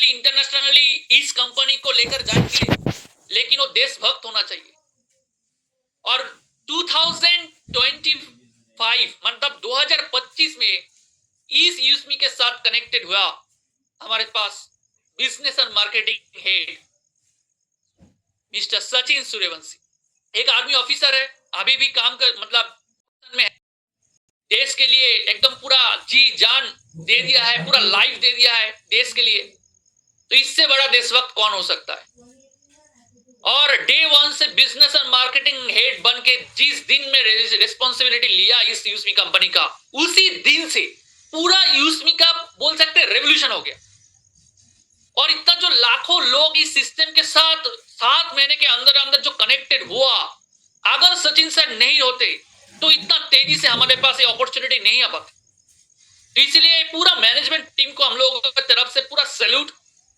Internationally इस company को लेकर जाएंगे, लेकिन वो देशभक्त होना चाहिए। और 2025 मतलब 2025 में इस यूएसमी के साथ कनेक्टेड हुआ हमारे पास business and marketing head mister Sachin Suryavanshi. एक आर्मी ऑफिसर है, अभी भी काम कर मतलब में है। देश के लिए एकदम पूरा जी जान दे दिया है, पूरा लाइफ दे दिया है देश के लिए। तो इससे बड़ा देशभक्त कौन हो सकता है। और डे वन से बिजनेस एंड मार्केटिंग हेड बन के जिस दिन में रिस्पॉन्सिबिलिटी लिया इस यूएसमी कंपनी का, उसी दिन से पूरा यूएसमी का बोल सकते हैं रेवोल्यूशन हो गया। और इतना जो लाखों लोग इस सिस्टम के साथ 7 महीने के अंदर अंदर जो कनेक्टेड हुआ, अगर सचिन सर नहीं होते तो इतना तेजी से हमारे पास ये अपॉर्चुनिटी नहीं आ पाती। तो इसलिए पूरा मैनेजमेंट टीम को हम लोगों की तरफ से पूरा सैल्यूट,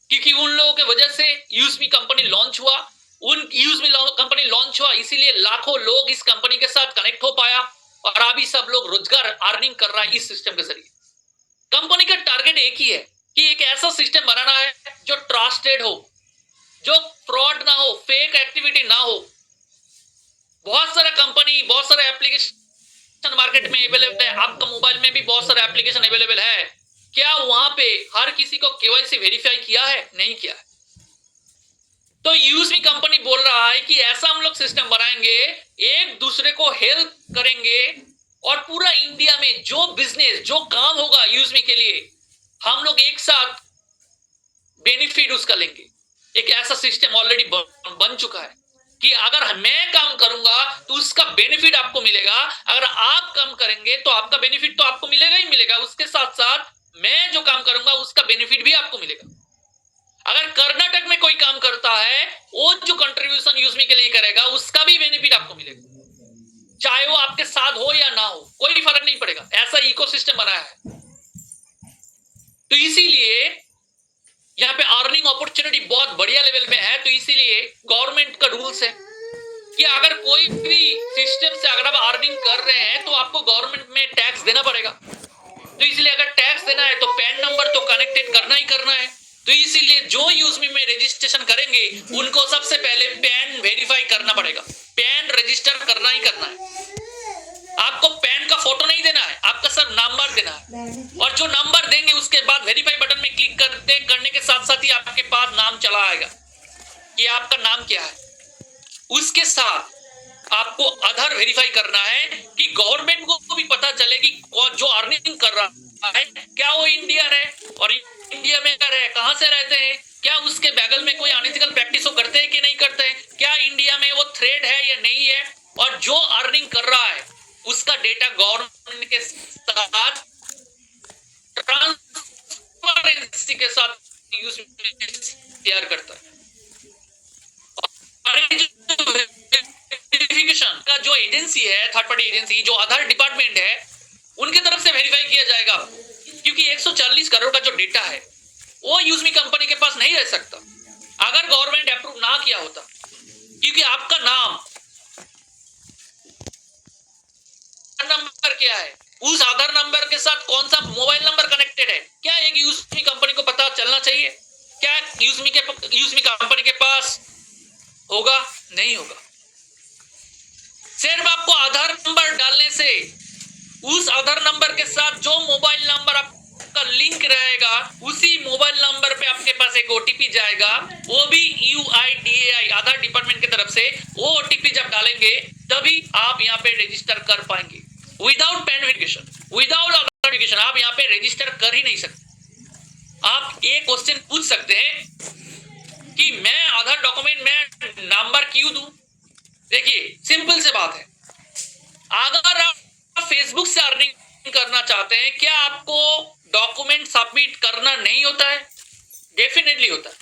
क्योंकि उन लोगों की वजह से यूएसमी कंपनी लॉन्च हुआ, कंपनी लॉन्च हुआ, इसीलिए लाखों लोग इस कंपनी के साथ कनेक्ट हो पाया और अभी सब लोग रोजगार अर्निंग कर रहा है इस सिस्टम के जरिए। कंपनी का टारगेट एक ही है कि एक ऐसा सिस्टम बनाना है जो ट्रस्टेड हो, जो फ्रॉड ना हो, फेक एक्टिविटी ना हो। बहुत सारा कंपनी, बहुत सारे एप्लीकेशन मार्केट में अवेलेबल है, आपका मोबाइल में भी बहुत सारे एप्लीकेशन अवेलेबल है। क्या वहां पे हर किसी को केवाईसी वेरीफाई किया है? नहीं किया है। तो यूएसमी कंपनी बोल रहा है कि ऐसा हम लोग सिस्टम बनाएंगे, एक दूसरे को हेल्प करेंगे और पूरा इंडिया में जो बिजनेस, जो काम होगा यूएसमी के लिए, हम लोग एक साथ बेनिफिट उसका लेंगे। एक ऐसा सिस्टम ऑलरेडी बन चुका है कि अगर मैं काम करूंगा तो उसका बेनिफिट आपको मिलेगा, अगर आप काम करेंगे तो आपका बेनिफिट तो आपको मिलेगा ही मिलेगा, उसके साथ साथ मैं जो काम करूंगा उसका बेनिफिट भी आपको मिलेगा। अगर कर्नाटक में कोई काम करता है, वो जो कंट्रीब्यूशन यूएसमी के लिए करेगा उसका भी बेनिफिट आपको मिलेगा, चाहे वो आपके साथ हो या ना हो, कोई फर्क नहीं पड़ेगा। ऐसा इकोसिस्टम बनाया है। तो इसीलिए यहाँ पे अर्निंग अपॉर्चुनिटी बहुत बढ़िया लेवल पे है। तो इसीलिए गवर्नमेंट का रूल्स है कि अगर कोई भी सिस्टम से अगर आप अर्निंग कर रहे हैं तो आपको गवर्नमेंट में टैक्स देना पड़ेगा। तो इसलिए अगर टैक्स देना है तो पैन नंबर तो कनेक्टेड करना ही करना है। तो इसीलिए जो यूएसमी में रजिस्ट्रेशन करेंगे उनको सबसे पहले पैन वेरीफाई करना पड़ेगा, पैन रजिस्टर करना ही करना है। आपको पैन का फोटो नहीं देना है, आपका सिर्फ नंबर देना है। और जो नंबर देंगे उसके बाद वेरीफाई बटन में क्लिक करने के साथ साथ ही आपके पास नाम चला आएगा कि आपका नाम क्या है। उसके साथ आपको आधार वेरीफाई करना है कि गवर्नमेंट को भी पता चले कि जो अर्निंग कर रहा है क्या वो इंडियन है, और इंडिया में है कहां से रहते हैं, क्या उसके बगल में कोई अनएथिकल प्रैक्टिस वो करते हैं कि नहीं करते हैं, क्या इंडिया में वो थ्रेड है या नहीं है, और जो अर्निंग कर रहा है उसका डेटा गवर्नमेंट के साथ ट्रांसपेरेंसी के साथ शेयर करता है। वेरिफिकेशन का जो एजेंसी है, थर्ड पार्टी एजेंसी, जो आधार डिपार्टमेंट है, उनके तरफ से वेरीफाई किया जाएगा, क्योंकि 140 करोड़ का जो डेटा है वो यूएसमी कंपनी के पास नहीं रह सकता अगर गवर्नमेंट अप्रूव ना किया होता। क्योंकि आपका नाम, नंबर क्या है, उस आधार नंबर के साथ कौन सा मोबाइल नंबर कनेक्टेड है, क्या एक यूएसमी कंपनी को पता चलना चाहिए? क्या यूएसमी कंपनी के पास होगा? नहीं होगा। सिर्फ आपको आधार नंबर डालने से उस आधार नंबर के साथ जो मोबाइल नंबर आपका लिंक रहेगा, उसी मोबाइल नंबर पे आपके पास एक ओटीपी जाएगा, वो भी यूआईडीएआई आधार डिपार्टमेंट की तरफ से। वो ओटीपी जब डालेंगे तभी आप यहाँ पे रजिस्टर कर पाएंगे। विदाउट पैन वेरिफिकेशन, विदाउट आधार वेरिफिकेशन आप यहाँ पे रजिस्टर कर ही नहीं सकते। आप एक क्वेश्चन पूछ सकते हैं कि मैं आधार डॉक्यूमेंट में नंबर क्यों दूं? देखिए सिंपल से बात है, अगर आप फेसबुक से अर्निंग करना चाहते हैं, क्या आपको डॉक्यूमेंट सबमिट करना नहीं होता है? डेफिनेटली होता है।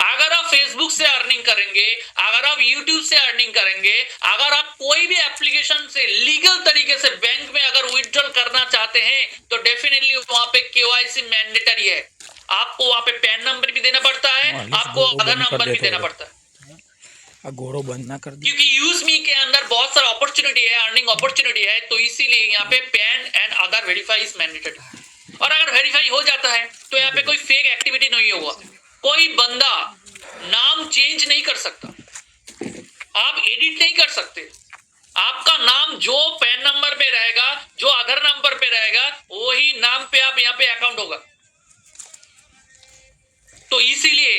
अगर आप फेसबुक से अर्निंग करेंगे, अगर आप यूट्यूब से अर्निंग करेंगे, अगर आप कोई भी एप्लीकेशन से लीगल तरीके से बैंक में अगर विथड्रॉल करना चाहते हैं तो डेफिनेटली वहां पे केवाईसी मैंडेटरी है। आपको वहां पे पैन नंबर भी देना पड़ता है, आपको आधार नंबर भी देना पड़ता है। घोड़ो बंद ना कर क्योंकि यूएसमी के अंदर बहुत सारा अपॉर्चुनिटी है, अर्निंग अपॉर्चुनिटी है, तो इसीलिए यहाँ पे pan and Aadhaar verify is mandatory. और अगर वेरीफाई हो जाता है तो यहाँ पे कोई फेक एक्टिविटी नहीं होगा। कोई बंदा नाम चेंज नहीं कर सकता, आप एडिट नहीं कर सकते। आपका नाम जो पैन नंबर पे रहेगा, जो आधार नंबर पे रहेगा, वही नाम पे आप यहाँ पे अकाउंट होगा। तो इसीलिए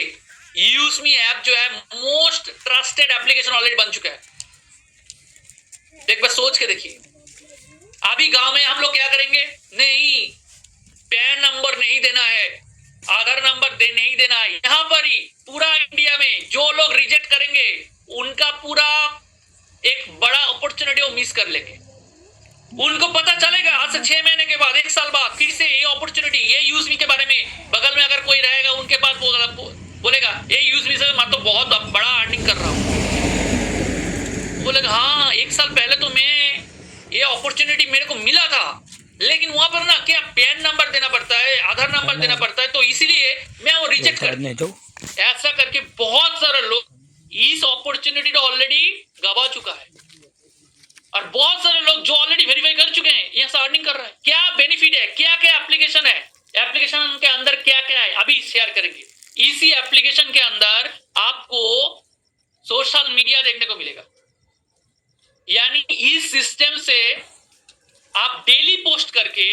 यूज़मी ऐप जो है मोस्ट ट्रस्टेड एप्लीकेशन ऑलरेडी बन चुका है। एक बार सोच के देखिए, अभी गांव में हम लोग क्या करेंगे? नहीं, पैन नंबर नहीं देना है, आधार नंबर नहीं देना है। यहां पर ही पूरा इंडिया में जो लोग रिजेक्ट करेंगे उनका पूरा एक बड़ा अपॉर्चुनिटी वो मिस कर लेंगे। उनको पता चलेगा आज से 6 महीने के बाद, 1 साल बाद फिर से ये अपॉर्चुनिटी, ये यूज़मी के बारे में बगल में अगर कोई रहेगा उनके पास बोलेगा ये यूज़मी से मैं तो बहुत बड़ा अर्निंग कर रहा हूं। बोलेगा हाँ, 1 साल पहले तो मैं ये अपॉर्चुनिटी मेरे को मिला था, लेकिन वहां पर ना क्या पैन नंबर देना पड़ता है, आधार नंबर देना पड़ता है, तो इसीलिए मैं वो रिजेक्ट कर। ऐसा करके बहुत सारे लोग इस अपॉर्चुनिटी को ऑलरेडी गवा चुका है, और बहुत सारे लोग जो ऑलरेडी वेरीफाई कर चुके हैं यहाँ से अर्निंग कर रहे हैं। क्या बेनिफिट है, क्या क्या एप्लीकेशन है, एप्लीकेशन के अंदर क्या क्या है, अभी शेयर करेंगे। इसी एप्लीकेशन के अंदर आपको सोशल मीडिया देखने को मिलेगा, यानी इस सिस्टम से आप डेली पोस्ट करके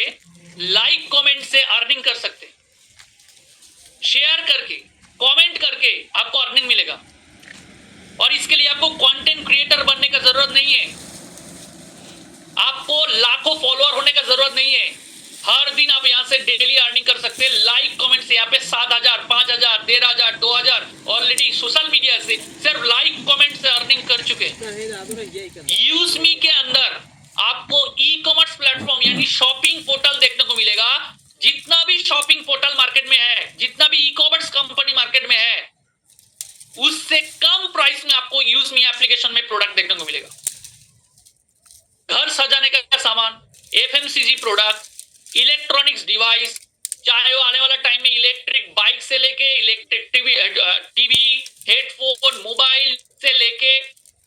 लाइक कमेंट से अर्निंग कर सकते हैं। शेयर करके, कमेंट करके आपको अर्निंग मिलेगा, और इसके लिए आपको कंटेंट क्रिएटर बनने का जरूरत नहीं है, आपको लाखों फॉलोअर होने का जरूरत नहीं है। हर दिन आप यहां से डेली अर्निंग कर सकते हैं लाइक कमेंट से। यहाँ पे 7,000, 5,000, 13,000, 2,000 ऑलरेडी सोशल मीडिया से सिर्फ लाइक कमेंट से अर्निंग कर चुके हैं। यूज़मी के अंदर आपको ई कॉमर्स प्लेटफॉर्म यानी शॉपिंग पोर्टल देखने को मिलेगा। जितना भी शॉपिंग पोर्टल मार्केट में है, जितना भी ई कॉमर्स कंपनी मार्केट में है, उससे कम प्राइस में आपको यूज़मी एप्लीकेशन में प्रोडक्ट देखने को मिलेगा। घर सजाने का सामान, एफएमसीजी प्रोडक्ट, इलेक्ट्रॉनिक्स डिवाइस, चाहे वो आने वाला टाइम में इलेक्ट्रिक बाइक से लेके इलेक्ट्रिक टीवी, हेडफोन, मोबाइल से लेके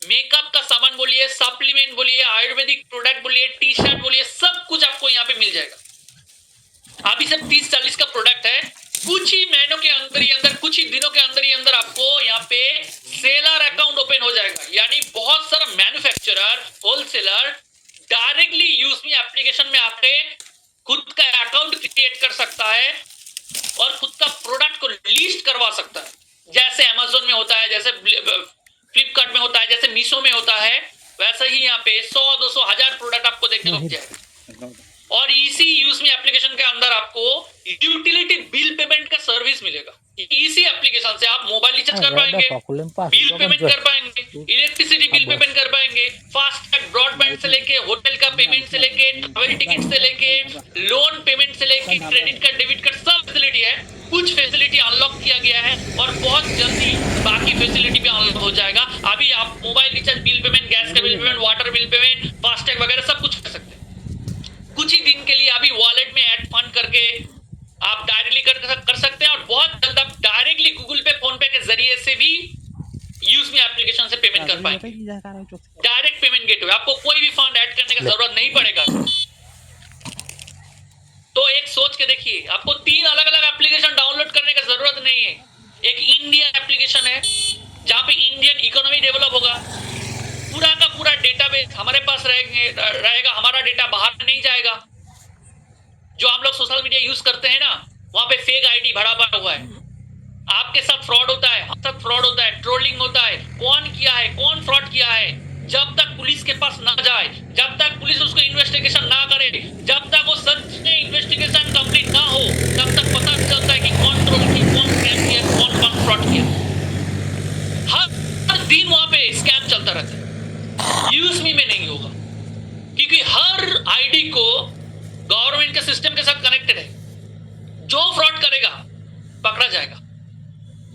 मेकअप का सामान बोलिए, सप्लीमेंट बोलिए, आयुर्वेदिक प्रोडक्ट बोलिए, टी शर्ट बोलिए, सब कुछ आपको यहाँ पे मिल जाएगा। अभी सब 30-40 का प्रोडक्ट है, कुछ ही महीनों के अंदर ही अंदर, कुछ ही दिनों के अंदर ही अंदर आपको यहाँ पे सेलर अकाउंट ओपन हो जाएगा। यानी बहुत सारा मैन्युफैक्चरर, होलसेलर डायरेक्टली यूज़मी एप्लीकेशन में आके खुद का अकाउंट क्रिएट कर सकता है और खुद का प्रोडक्ट को लिस्ट करवा सकता है। जैसे अमेज़न में होता है, जैसे फ्लिपकार्ट में होता है, जैसे मीशो में होता है, वैसा ही यहाँ पे 100-200 हजार प्रोडक्ट आपको देखने को मिल जाएगा। और इसी यूज़मी एप्लीकेशन के अंदर आपको यूटिलिटी बिल पेमेंट का सर्विस मिलेगा। इसी एप्लीकेशन से आप मोबाइल रिचार्ज कर पाएंगे, बिल पेमेंट कर पाएंगे, इलेक्ट्रिसिटी बिल पेमेंट कर पाएंगे, फास्टैग, ब्रॉडबैंड से लेके होटल का पेमेंट से लेके ट्रैवल टिकट से लेके लोन पेमेंट से लेके क्रेडिट कार्ड, डेबिट कार्ड, सब फैसिलिटी है। कुछ फैसिलिटी अनलॉक किया गया है और बहुत जल्दी बाकी फैसिलिटी भी अनलॉक हो जाएगा। अभी आप mobile recharge bill payment, gas का bill payment, water bill payment, FASTag वगैरह सब कुछ कर सकते हैं। कुछ ही दिन के लिए अभी वॉलेट में ऐड फंड करके आप डायरेक्टली कर सकते हैं, और बहुत जल्द आप डायरेक्टली गूगल पे, फोन पे के जरिए से भी यूज़मी एप्लीकेशन से पेमेंट कर पाएंगे। डायरेक्ट पेमेंट गेटवे, आपको कोई भी फंड ऐड करने की जरूरत नहीं पड़ेगा। तो एक सोच के देखिए, आपको 3 अलग अलग एप्लीकेशन डाउनलोड करने की जरूरत नहीं है। एक इंडियन एप्लीकेशन है जहां पे इंडियन इकोनॉमी डेवलप होगा, पूरा का पूरा डेटाबेस हमारे पास रहेगा, हमारा डेटा बाहर नहीं जाएगा। जो हम लोग सोशल मीडिया यूज करते हैं ना, वहां पे फेक आईडी भरा पड़ा हुआ है, आपके साथ फ्रॉड होता है, हम साथ फ्रॉड होता है, ट्रोलिंग होता है, कौन किया है, कौन फ्रॉड किया है, जब तक पुलिस के पास ना जाए, जब तक पुलिस उसको इन्वेस्टिगेशन ना करे, जब तक वो सच में इन्वेस्टिगेशन कंप्लीट ना हो, तब तक पता चलता है कि कौन ट्रोल किया, कौन स्कैम किया, कौन फ्रॉड किया। हर दिन वहां पे स्कैम चलता रहता है। यूज़मी में नहीं होगा, क्योंकि हर आईडी को गवर्नमेंट के सिस्टम के साथ कनेक्टेड है। जो फ्रॉड करेगा पकड़ा जाएगा,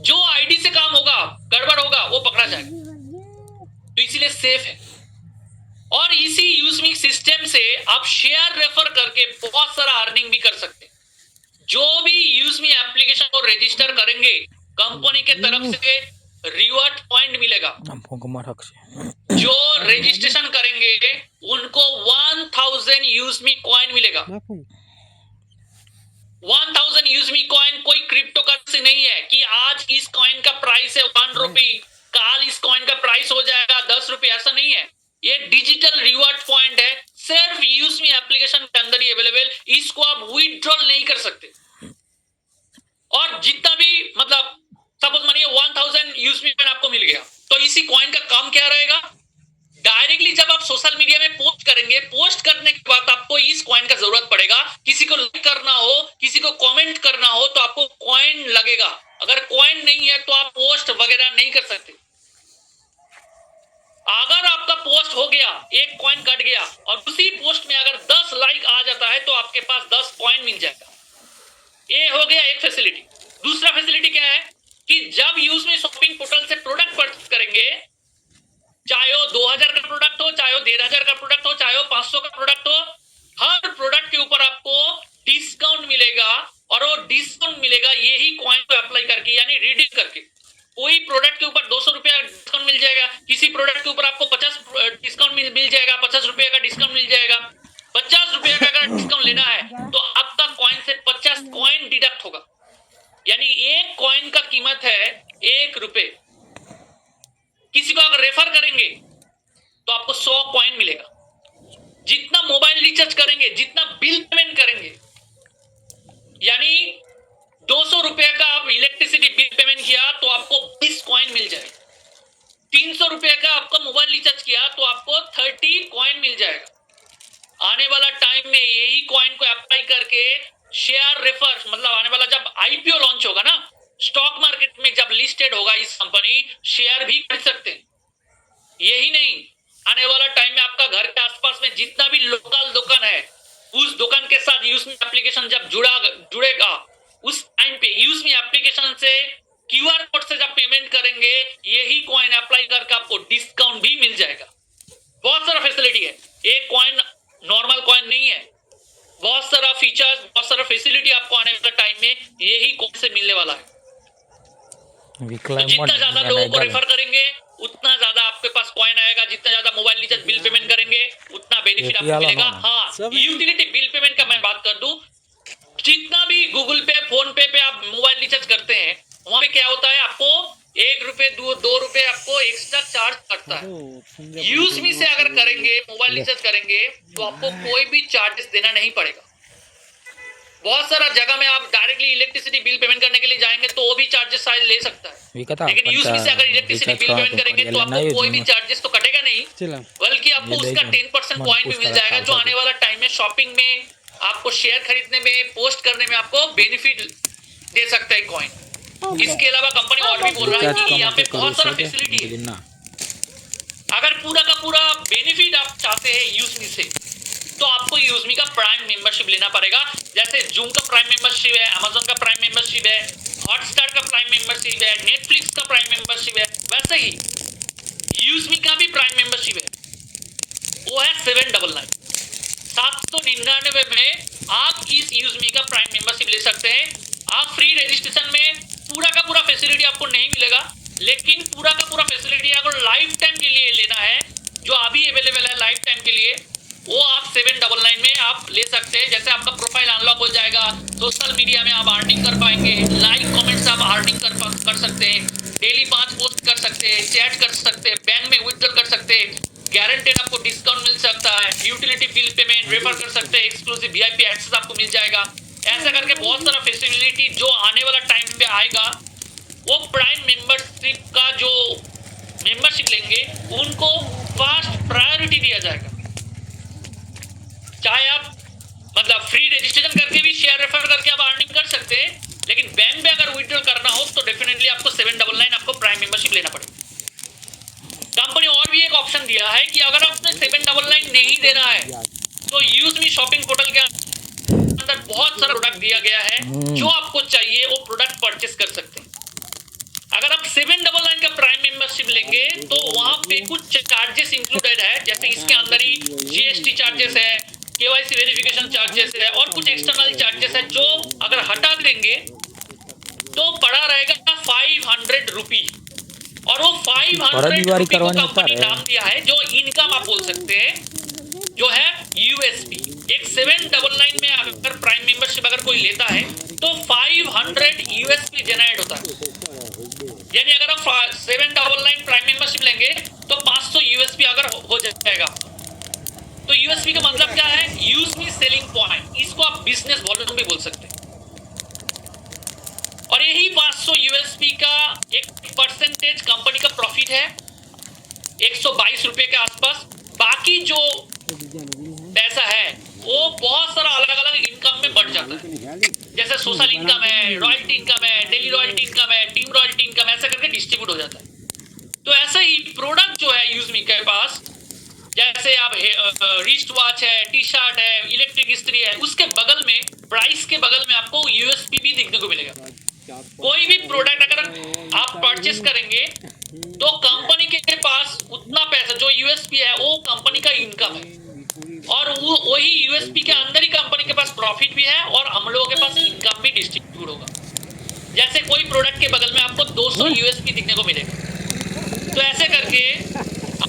जो आईडी से काम होगा, गड़बड़ होगा, वो पकड़ा जाएगा। तो इसीलिए सेफ है। और इसी यूज़मी सिस्टम से आप शेयर रेफर करके बहुत सारा अर्निंग भी कर सकते हैं। जो भी यूज़मी एप्लीकेशन को रजिस्टर करेंगे, कंपनी के तरफ से रिवॉर्ड पॉइंट मिलेगा। जो रजिस्ट्रेशन करेंगे उनको 1000 यूज़मी कॉइन मिलेगा। 1000 यूजमी कॉइन कोई क्रिप्टो करेंसी नहीं है कि आज इस कॉइन का प्राइस है 1 रुपी, काल इस कॉइन का प्राइस हो जाएगा 10 रुपये, ऐसा नहीं है। ये डिजिटल रिवॉर्ड पॉइंट है, सिर्फ यूजमी एप्लीकेशन के अंदर ही अवेलेबल। इसको आप विड्रॉल नहीं कर सकते। और जितना भी मतलब सपोज मानिए 1000 यूजमी कॉइन आपको मिल गया, तो इसी कॉइन का काम क्या रहेगा, डायरेक्टली जब आप सोशल मीडिया में पोस्ट करेंगे, पोस्ट करने के बाद आपको इस कॉइन का जरूरत पड़ेगा। किसी को लाइक करना हो, किसी को कमेंट करना हो तो आपको कॉइन लगेगा। अगर कॉइन नहीं है तो आप पोस्ट वगैरह नहीं कर सकते। अगर आपका पोस्ट हो गया, एक कॉइन कट गया और उसी पोस्ट में अगर 10 लाइक आ जाता है तो आपके पास 10 कॉइन मिल जाएगा। ये हो गया एक फैसिलिटी। दूसरा फैसिलिटी क्या है कि जब यूजमी शॉपिंग पोर्टल से प्रोडक्ट परचेज करेंगे, चाहे वो 2000 का प्रोडक्ट हो, चाहे वो 1500 का प्रोडक्ट हो, चाहे वो 500 का प्रोडक्ट हो, हर प्रोडक्ट के ऊपर आपको डिस्काउंट मिलेगा। और वो डिस्काउंट मिलेगा यही कॉइन को अप्लाई करके, यानी रिडीम करके। कोई प्रोडक्ट के ऊपर 200 रुपया डिस्काउंट मिल जाएगा, किसी प्रोडक्ट के ऊपर आपको 50 डिस्काउंट मिल जाएगा, 50 रुपये का डिस्काउंट मिल जाएगा। 50 रुपये का अगर डिस्काउंट लेना है तो आपका कॉइन से 50 कॉइन डिडक्ट होगा, यानी एक कॉइन का कीमत है 1 रुपये। किसी को अगर रेफर करेंगे तो आपको 100 कॉइन मिलेगा। जितना मोबाइल रिचार्ज करेंगे, जितना बिल पेमेंट करेंगे, यानी 200 रुपए का आप इलेक्ट्रिसिटी बिल पेमेंट किया तो आपको 20 कॉइन मिल जाएगा। 300 रुपए का आपका मोबाइल रिचार्ज किया तो आपको 30 कॉइन मिल जाएगा। आने वाला टाइम में यही कॉइन को अप्लाई करके शेयर रेफर, मतलब आने वाला जब आईपीओ लॉन्च होगा ना, स्टॉक मार्केट में जब लिस्टेड होगा इस कंपनी, शेयर भी खरीद सकते हैं। यही नहीं, आने वाला टाइम में आपका घर के आसपास में जितना भी लोकल दुकान है, उस दुकान के साथ यूजमी एप्लीकेशन जब जुड़ेगा, उस टाइम पे यूजमी एप्लीकेशन से क्यूआर कोड से जब पेमेंट करेंगे, यही कॉइन अप्लाई करके आपको डिस्काउंट भी मिल जाएगा। बहुत सारा फैसिलिटी है, एक कॉइन नॉर्मल कॉइन नहीं है। बहुत सारा फीचर्स, बहुत सारा फैसिलिटी आपको आने वाले टाइम में यही कॉइन से मिलने वाला है। तो जितना ज्यादा लोगों को रेफर करेंगे उतना ज्यादा आपके पास कॉइन आएगा। जितना ज्यादा मोबाइल रिचार्ज बिल पेमेंट करेंगे उतना बेनिफिट आपको मिलेगा। हाँ, यूटिलिटी बिल पेमेंट का मैं बात कर दूं, जितना भी गूगल पे, फोन पे पे आप मोबाइल रिचार्ज करते हैं, वहां पे क्या होता है, आपको 1 रुपए 2 रुपए आपको एक्स्ट्रा चार्ज करता है। यूजमी से अगर करेंगे, मोबाइल रिचार्ज करेंगे तो आपको कोई भी चार्जेस देना नहीं पड़ेगा। बहुत सारा जगह में आप डायरेक्टली इलेक्ट्रिसिटी बिल पेमेंट करने के लिए जाएंगे तो वो भी चार्जेस शायद ले सकता है, लेकिन यूजमी से अगर इलेक्ट्रिसिटी बिल पेमेंट करेंगे तो आपको कोई भी चार्जेस तो कटेगा नहीं, बल्कि आपको उसका 10% पॉइंट भी मिल जाएगा, जो आने वाला टाइम में शॉपिंग में, आपको शेयर खरीदने में, पोस्ट करने में आपको बेनिफिट दे सकता है कॉइन। इसके अलावा कंपनी और भी बोल रहा है कि यहाँ पे बहुत सारा फैसिलिटी है। अगर पूरा का पूरा बेनिफिट आप चाहते हैं यूजमी से, तो आपको यूजमी का प्राइम मेंबरशिप लेना पड़ेगा। जैसे जूम का प्राइम मेंबरशिप है, अमेज़न का प्राइम मेंबरशिप है, हॉटस्टार का प्राइम मेंबरशिप है, नेटफ्लिक्स का प्राइम मेंबरशिप है, वैसे ही यूजमी का भी प्राइम मेंबरशिप है, वो है 799। 799 में आप इस यूजमी का प्राइम मेंबरशिप ले सकते हैं। आप फ्री रजिस्ट्रेशन में पूरा का पूरा फैसिलिटी आपको नहीं मिलेगा, लेकिन पूरा का पूरा फैसिलिटी अगर लाइफ टाइम के लिए लेना है, जो अभी अवेलेबल है लाइफ टाइम के लिए, वो आप 799 में आप ले सकते हैं। जैसे आपका प्रोफाइल अनलॉक हो जाएगा, सोशल मीडिया में आप अर्निंग कर पाएंगे, लाइक कमेंट्स आप अर्निंग कर सकते हैं, डेली 5 पोस्ट कर सकते हैं, चैट कर सकते हैं, बैंक में विथड्रॉल कर सकते हैं, गारंटेड आपको डिस्काउंट मिल सकता है, यूटिलिटी बिल पेमेंट रेफर कर सकते हैं, एक्सक्लूसिव वीआईपी एक्सेस आपको मिल जाएगा। ऐसा करके बहुत सारा फैसिलिटी जो आने वाला टाइम पे आएगा, वो प्राइम मेंबरशिप का जो मेंबरशिप लेंगे उनको फर्स्ट प्रायोरिटी दिया जाएगा। चाहे आप मतलब फ्री रजिस्ट्रेशन करके भी शेयर रेफर करके आप अर्निंग कर सकते हैं, लेकिन बैंक में अगर विथड्रॉल करना हो तो डेफिनेटली आपको 799 आपको प्राइम मेंबरशिप लेना पड़ेगा। कंपनी और भी एक ऑप्शन दिया है कि अगर आपने 799 नहीं देना है तो यूजमी शॉपिंग पोर्टल के अंदर बहुत सारा प्रोडक्ट दिया गया है, जो आपको चाहिए वो प्रोडक्ट परचेस कर सकते हैं। अगर आप 799 का प्राइम मेंबरशिप लेंगे तो वहां पे कुछ चार्जेस इंक्लूडेड है, जैसे इसके अंदर ही जीएसटी चार्जेस है, केवाईसी वेरिफिकेशन चार्जेस है और कुछ एक्सटर्नल चार्जेस है, जो अगर हटा देंगे तो पड़ा रहेगा 500 रुपी। और वो 500 रुपी को कंपनी नाम दिया है, जो इनकम आप बोल सकते हैं, जो है यूएसपी। एक 799 में अगर प्राइम मेंबरशिप अगर कोई लेता है तो 500 यूएसपी जनरेट होता है। यानी अगर आप 799 प्राइम मेंबरशिप लेंगे तो 500 यूएसपी अगर हो जाएगा। तो यूएसपी का मतलब क्या है? यूज मी सेलिंग पॉइंट, इसको आप बिजनेस वॉल्यूम भी बोल सकते हैं। और यही 500 यूएसपी का एक परसेंटेज कंपनी का प्रॉफिट है 122 रुपए के आसपास। बाकी जो पैसा है वो बहुत सारा अलग अलग इनकम में बढ़ जाता है, जैसे सोशल इनकम है, रॉयल्टी इनकम है, डेली रॉयल्टी इनकम है, टीम रॉयल्टी इनकम, ऐसा करके डिस्ट्रीब्यूट हो जाता है। तो ऐसा ही प्रोडक्ट जो है यूजमी के पास, जैसे आप रिस्ट वॉच है, टी शर्ट है, इलेक्ट्रिक इस्त्री है, उसके बगल में प्राइस के बगल में आपको यूएसपी भी देखने को मिलेगा। कोई भी प्रोडक्ट अगर आप परचेस करेंगे तो कंपनी के पास उतना पैसा जो यूएसपी है वो कंपनी का इनकम है, और वो वही यूएसपी के अंदर ही कंपनी के पास प्रॉफिट भी है और हम लोगों के पास इनकम भी डिस्ट्रीब्यूट होगा। जैसे कोई प्रोडक्ट के बगल में आपको 200 यूएसपी दिखने को मिलेगा। तो ऐसे करके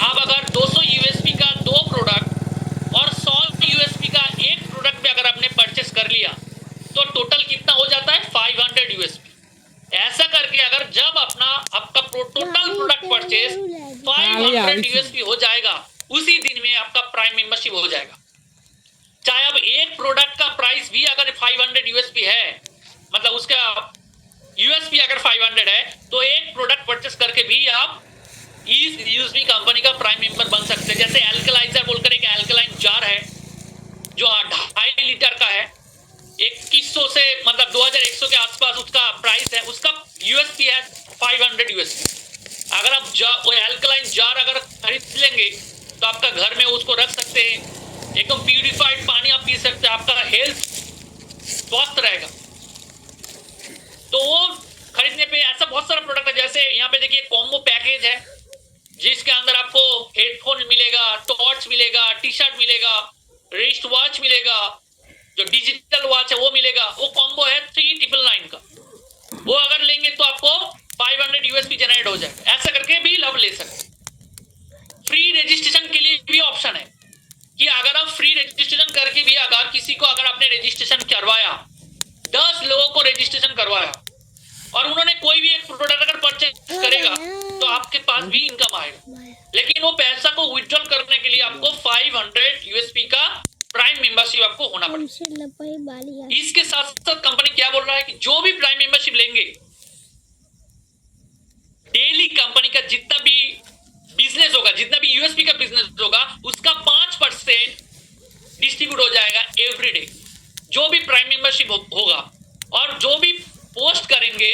आप अगर 200 यूएसपी का 2 प्रोडक्ट और 100 यूएसपी का एक प्रोडक्ट भी अगर आपने परचेस कर लिया तो टोटल कितना हो जाता है? 500 यूएसपी। ऐसा करके अगर जब आपका टोटल प्रोडक्ट परचेस 500 यूएसपी हो जाएगा, उसी दिन में आपका प्राइम मेंबरशिप हो जाएगा। चाहे अब एक प्रोडक्ट का प्राइस भी अगर 500 यूएसपी है, मतलब उसका यूएसपी अगर 500 है, तो एक प्रोडक्ट परचेस करके भी आप इस यूएसपी कंपनी का प्राइम मेंबर बन सकते हैं। जैसे एल्कलाइजर बोलकर एक एल्कलाइन जार है जो 2.5 लीटर का है, 2100 से मतलब 2100 के आसपास उसका प्राइस है, उसका यूएसपी है 500 यूएसपी। अगर आप वो एल्कलाइन जार अगर खरीद लेंगे तो आपका घर में उसको रख सकते हैं, एकदम प्यूरिफाइड पानी आप पी सकते हैं, आपका हेल्थ स्वस्थ रहेगा। तो वो खरीदने पे ऐसा बहुत सारा प्रोडक्ट है। जैसे यहाँ पे देखिए कॉम्बो पैकेज है जिसके अंदर आपको हेडफोन मिलेगा, टॉर्च मिलेगा, टी शर्ट मिलेगा, रिस्ट वॉच मिलेगा, जो डिजिटल वॉच है वो मिलेगा। वो कॉम्बो है 3999 का। वो अगर लेंगे तो आपको 500 यूएसपी जनरेट हो जाएगा। ऐसा करके भी लाभ ले सकते। फ्री रजिस्ट्रेशन के लिए भी ऑप्शन है कि अगर आप फ्री रजिस्ट्रेशन करके भी अगर किसी को अगर आपने रजिस्ट्रेशन करवाया, 10 लोगों को रजिस्ट्रेशन करवाया और उन्होंने कोई भी एक प्रोडक्ट अगर परचेज करेगा तो आपके पास भी इनकम आएगा। लेकिन वो पैसा को विथड्रॉल करने के लिए आपको 500 यूएसपी का प्राइम मेंबरशिप आपको होना पड़ेगा। इसके साथ साथ कंपनी क्या बोल रहा है कि जो भी प्राइम मेंबरशिप लेंगे, डेली कंपनी का जितना भी बिजनेस होगा, जितना भी यूएसपी का बिजनेस होगा, उसका 5% डिस्ट्रीब्यूट हो जाएगा एवरी डे, जो भी प्राइम मेंबरशिप होगा। और जो भी पोस्ट करेंगे,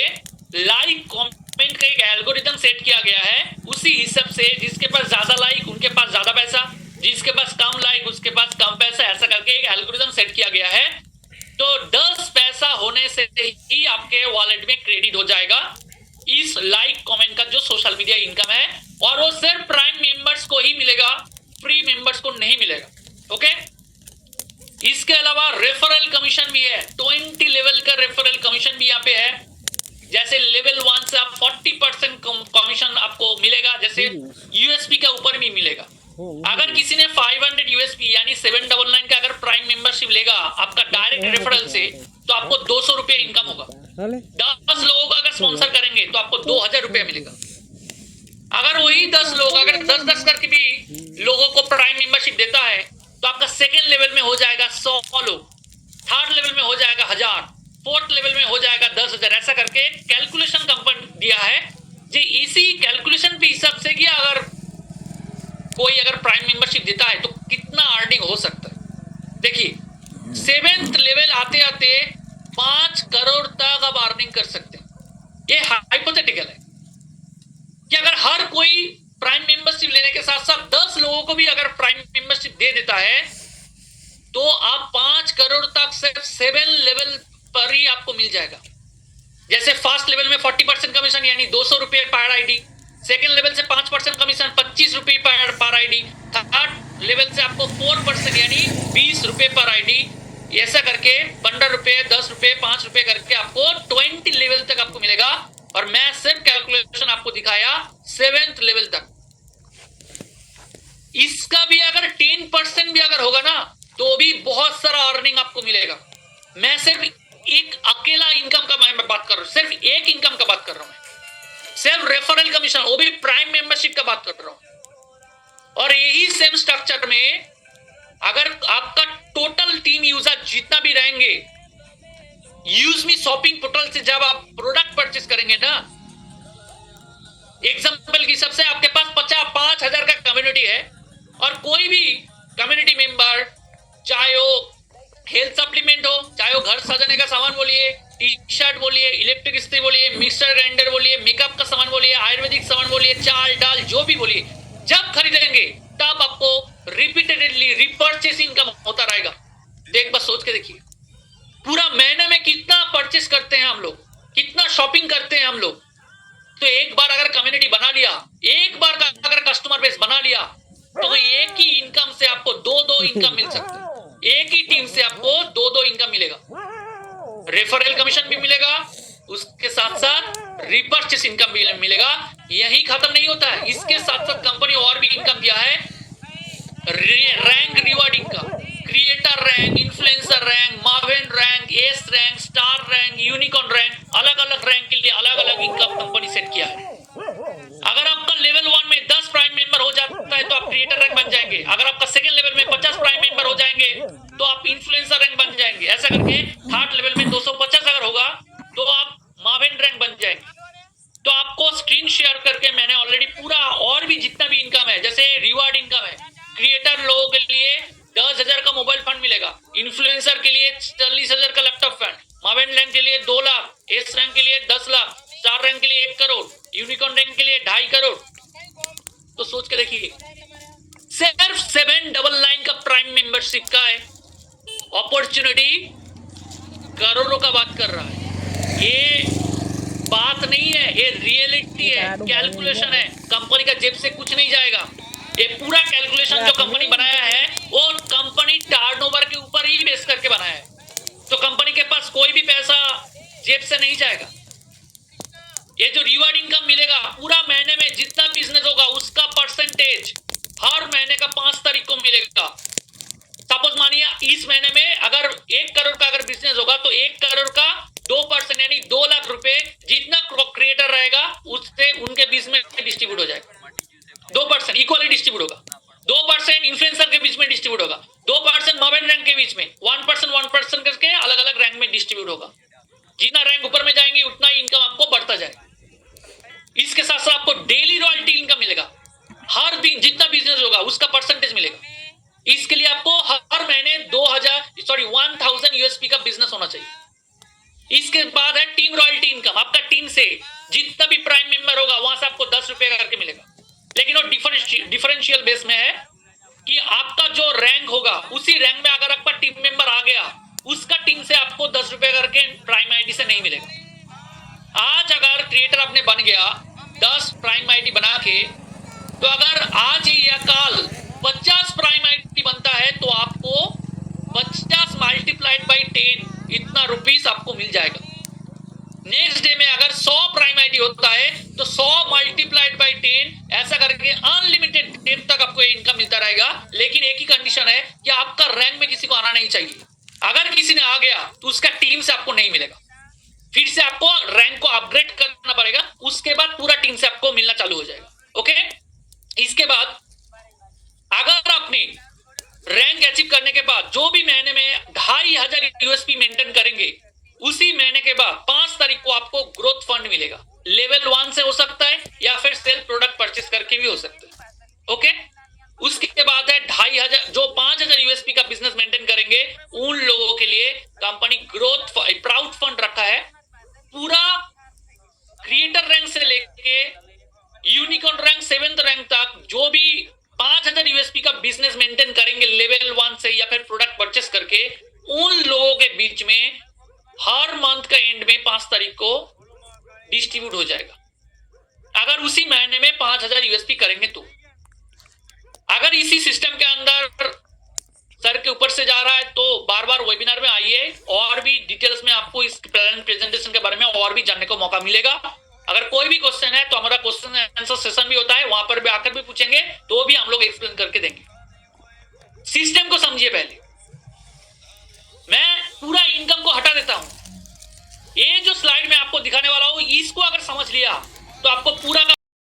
लाइक कमेंट का एक एल्गोरिथम सेट किया गया है, उसी हिसाब से जिसके पास ज्यादा लाइक उनके पास ज्यादा पैसा, जिसके पास कम लाइक उसके पास कम पैसा, ऐसा करके एक एल्गोरिथम सेट किया गया है। तो 10 पैसा होने से ही आपके वॉलेट में क्रेडिट हो जाएगा इस लाइक कमेंट का जो सोशल मीडिया इनकम है, और वो सिर्फ प्राइम मेंबर्स को ही मिलेगा, फ्री मेंबर्स को नहीं मिलेगा। ओके, इसके अलावा रेफरल कमीशन भी है, 20 लेवल का रेफरल कमीशन भी यहाँ पे है। जैसे लेवल 1 से आप 40% कमीशन आपको मिलेगा, जैसे यूएसपी के ऊपर भी मिलेगा। अगर किसी ने 500 यूएसपी यानी 799 का अगर प्राइम मेंबरशिप लेगा आपका डायरेक्ट रेफरल से, तो आपको 200 रुपये इनकम होगा। 10 लोगों को अगर स्पॉन्सर करेंगे तो आपको 2000 रुपये मिलेगा। अगर वही 10 लोग अगर 10-10 करके भी लोगों को प्राइम मेंबरशिप देता है तो आपका सेकेंड लेवल में हो जाएगा 100 लोग, थर्ड लेवल में हो जाएगा 1000, फोर्थ लेवल में हो जाएगा 10,000। ऐसा करके कैलकुलेशन कंपनी दिया है जी। इसी कैलकुलेशन के हिसाब से कि अगर कोई अगर प्राइम मेंबरशिप देता है तो कितना अर्निंग हो सकता है। देखिए 7th लेवल आते आते 5 करोड़ तक आप अर्निंग कर सकते हैं। ये हाइपोथेटिकल है कि अगर हर कोई प्राइम मेंबरशिप लेने के साथ साथ 10 लोगों को भी अगर प्राइम मेंबरशिप दे देता है तो आप 5 करोड़ तक सिर्फ 7 लेवल पर ही आपको मिल जाएगा। जैसे फर्स्ट लेवल में 40% कमीशन यानी 200 रुपये पर आईडी, सेकेंड लेवल से 5% कमीशन 25 रुपये पर आईडी, थर्ड लेवल से आपको 4% यानी 20 रुपये पर आईडी, ऐसा करके 15 रुपये, 10 रुपये, 5 रुपये करके आपको 20 लेवल तक आपको मिलेगा। और मैं सिर्फ कैलकुलेशन आपको दिखाया 7th लेवल तक। इसका भी अगर 10% भी अगर होगा ना तो भी बहुत सारा अर्निंग आपको मिलेगा। मैं सिर्फ एक अकेला इनकम का मैं बात कर रहा हूं, सिर्फ एक इनकम का बात कर रहा हूं मैं, सिर्फ रेफरल कमीशन, वो भी प्राइम मेंबरशिप का बात कर रहा हूं। और यही सेम स्ट्रक्चर में अगर आपका टोटल टीम यूजर जितना भी रहेंगे, यूजमी शॉपिंग पोर्टल से जब आप प्रोडक्ट परचेस करेंगे ना, एग्जांपल की सबसे आपके पास 5,000 का कम्युनिटी है और कोई भी कम्युनिटी मेंबर, चाहे वो हेल्थ सप्लीमेंट हो, चाहे वो घर सजाने का सामान बोलिए, टी शर्ट बोलिए, इलेक्ट्रिक इस्त्री बोलिए, मिक्सर ग्राइंडर बोलिए, मेकअप का सामान बोलिए, आयुर्वेदिक सामान बोलिए, चाल डाल जो भी बोलिए, जब खरीदेंगे तब आपको रिपीटेडली रिपर्चेस इनकम होता रहेगा। तो एक बार सोच के देखिए, पूरा महीने में कितना परचेस करते हैं हम लोग, कितना शॉपिंग करते हैं हम लोग। तो एक बार अगर कम्युनिटी बना लिया, एक बार का अगर कस्टमर बेस बना लिया, तो एक ही इनकम से आपको दो इनकम मिल सकते हैं। एक ही टीम से आपको दो इनकम मिलेगा, रेफरल कमीशन भी मिलेगा, उसके साथ साथ रिपर्चेस इनकम भी मिलेगा। यही खत्म नहीं होता है, इसके साथ साथ कंपनी और भी इनकम दिया है, रैंक रिवार्डिंग का, क्रिएटर रैंक, इन्फ्लुएंसर रैंक, मार्वेन rank, ace rank, star rank, unicorn rank, अलग अलग रैंक के लिए अलग अलग इनकम कंपनी सेट किया है। अगर आपका लेवल 1 में 10 प्राइम मेंबर हो जाता है तो आप क्रिएटर रैंक बन जाएंगे। अगर आपका सेकंड लेवल में 50 प्राइम मेंबर हो जाएंगे तो आप इन्फ्लुएंसर रैंक बन जाएंगे। ऐसा करके थर्ड लेवल में 250 अगर होगा तो आप मार्वेन रैंक बन जाएंगे। तो आपको स्क्रीन शेयर करके मैंने ऑलरेडी पूरा और भी जितना भी इनकम है, जैसे रिवार्ड इनकम है, क्रिएटर लोगों के लिए 10,000 का मोबाइल फंड मिलेगा, इन्फ्लुएंसर के लिए 40,000 का लैपटॉप फंड, मार्वेन रैंक के लिए 2 लाख, एस रैंक के लिए 10 लाख, स्टार रैंक के लिए 1 करोड़, यूनिकॉर्न रैंक के लिए 2.5 करोड़। तो सोच के देखिए, सिर्फ 799 का प्राइम मेंबरशिप का है अपॉर्चुनिटी, करोड़ों का बात कर रहा है। ये बात नहीं है, ये रियलिटी है, कैलकुलेशन है। कंपनी का जेब से कुछ नहीं जाएगा। ये पूरा कैलकुलेशन जो कंपनी बनाया है वो कंपनी टर्नओवर के ऊपर ही बेस करके बनाया है। तो कंपनी के पास कोई भी पैसा जेब से नहीं जाएगा। ये जो रिवार्ड इनकम मिलेगा, पूरा महीने में जितना बिजनेस होगा उसका परसेंटेज हर महीने का 5 तारीख को मिलेगा। सपोज मानिए इस महीने में अगर 1 करोड़ का अगर बिजनेस होगा तो 1 करोड़ का 2% यानी 2 लाख रुपए जितना क्रिएटर रहेगा उससे उनके बीच में डिस्ट्रीब्यूट हो जाएगा। 2% इक्वली डिस्ट्रीब्यूट होगा, 2% इन्फ्लुएंसर के बीच में डिस्ट्रीब्यूट होगा, 2% मार्वेन रैंक के बीच में, 1% करके अलग अलग रैंक में डिस्ट्रीब्यूट होगा। जितना रैंक ऊपर में जाएंगे उतना इनकम आपको बढ़ता जाएगा। इसके साथ साथ आपको डेली रॉयल्टी इनकम मिलेगा, हर दिन जितना बिजनेस होगा उसका परसेंटेज मिलेगा। इसके लिए आपको हर महीने 1000 यूएसपी का बिजनेस होना चाहिए। इसके बाद है टीम रॉयल्टी इनकम, आपका टीम से जितना भी प्राइम मेंबर होगा वहां से आपको 10 रुपए करके मिलेगा, लेकिन वो डिफरेंशियल बेस में है कि आपका जो रैंक होगा उसी रैंक में अगर आपका टीम मेंबर आ गया उसका टीम से आपको 10 रुपए करके प्राइम आईडी से नहीं मिलेगा। आज अगर क्रिएटर आपने बन गया 10 प्राइम आईडी बना के, तो अगर आज ही या कल 50 प्राइम आईडी बनता है तो आपको 50 मल्टीप्लाइड बाई 10 इतना रुपीस आपको मिल जाएगा। नेक्स्ट डे में अगर 100 प्राइम आईडी होता है तो 100 मल्टीप्लाइड बाई 10 ऐसा करके अनलिमिटेड टाइम तक आपको इनकम मिलता रहेगा। लेकिन एक ही कंडीशन है कि आपका रैंक में किसी को आना नहीं चाहिए। अगर किसी ने आ गया तो उसका टीम से आपको नहीं मिलेगा, फिर से आपको रैंक को अपग्रेड करना पड़ेगा, उसके बाद पूरा टीम से आपको मिलना चालू हो जाएगा। ओके, इसके बाद अगर आपने रैंक अचीव करने के बाद जो भी महीने में 2500 यूएसपी मेंटेन करेंगे, उसी महीने के बाद 5 तारीख को आपको ग्रोथ फंड मिलेगा। लेवल 1 से हो सकता है या फिर सेल्फ प्रोडक्ट परचेस करके भी हो सकता है। ओके, उसके बाद है 2500, जो 5000 यूएसपी का बिजनेस मेंटेन करेंगे उन लोगों के लिए कंपनी ग्रोथ प्राउड फंड रखा है। पूरा क्रिएटर रैंक से लेके यूनिकॉर्न रैंक 7th रैंक तक जो भी 5000 यूएसपी का बिजनेस मेंटेन करेंगे लेवल 1 से या फिर प्रोडक्ट परचेस करके, उन लोगों के बीच में हर मंथ का एंड में 5 तारीख को डिस्ट्रीब्यूट हो जाएगा। अगर उसी महीने में 5000 यूएसपी करेंगे तो अगर इसी सिस्टम के अंदर सर के ऊपर से जा रहा है तो बार बार वेबिनार में आइए, और भी डिटेल्स में आपको इस प्रेजेंटेशन के बारे में और भी जानने को मौका मिलेगा। अगर कोई भी क्वेश्चन है तो हमारा क्वेश्चन आंसर सेशन भी होता है, वहां पर भी आकर भी पूछेंगे तो भी हम लोग एक्सप्लेन करके देंगे। सिस्टम को समझिए पहले, इनकम को हटा देता हूं। ये जो स्लाइड में आपको दिखाने वाला हूं, इसको अगर समझ लिया तो आपको पूरा